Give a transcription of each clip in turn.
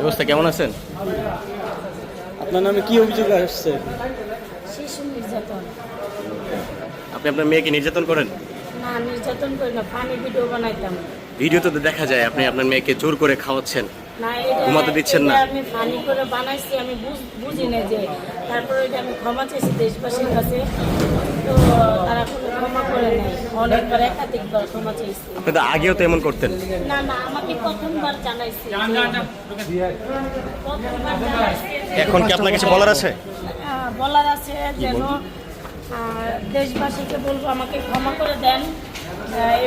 অবস্থা কেমন আছেন? আপনার নামে কি অভিযোগ আসছে? শিশু নির্যাতন। আপনি আপনার মেয়েকে নির্যাতন করেন? না, নির্যাতন করি না, ফানি ভিডিও বানাইতাম। ভিডিওতে তো দেখা যায় আপনি আপনার মেয়েকে জোর করে খাওয়াচ্ছেন, না, এটা ঘুমাতে দিচ্ছেন না। আমি ফানি করে বানাইছি, আমি বুঝি না যে তারপরে এটা আমি ক্ষমা চাইছি দেশবাসীর কাছে, তো তারা কোনো ক্ষমা করে নাই। অনেকবার একাধিকবার ক্ষমা চাইছি। আপনি তো আগেও তো এমন করতেন। না না, আমাকে প্রথমবার জানাইছি। প্রথমবার জানাইছি। এখন কি আপনার কিছু বলার আছে? বলার আছে যেন দেশবাসীকে বলবো আমাকে ক্ষমা করে দেন।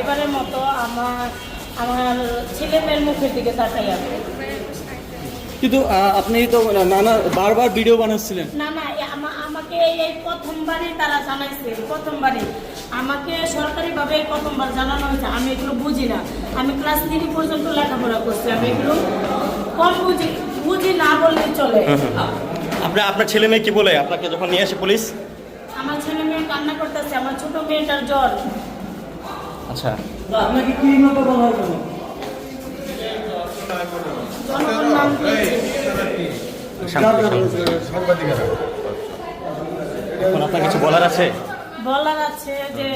এবারের মতো আমার ছেলে মেয়ের মুখের দিকে তাকাই আমি। কিন্তু আপনি তো নানা বারবার ভিডিও বানাচ্ছিলেন। না না, আমাকে এই প্রথমবারই তারা জানাইছে, প্রথমবারই আমাকে সরকারিভাবে প্রথমবার জানানো হয়েছে। আমি এগুলো বুঝি না, আমি ক্লাস 3 পর্যন্ত লেখাপড়া করছি, আমি এগুলো কম বুঝি না বললেই চলে। আপনার ছেলে মেয়ে কি বলে আপনাকে যখন নিয়ে আসে পুলিশ? আমার ছেলে মেয়ে কান্না করতেছে, আমার ছোট মেয়েটার জ্বর। আচ্ছা, আপনাকে কি মতো বলা হলো? জনগণ নাম দিয়েছে। এখন আপনার কিছু বলার আছে? বলার আছে যে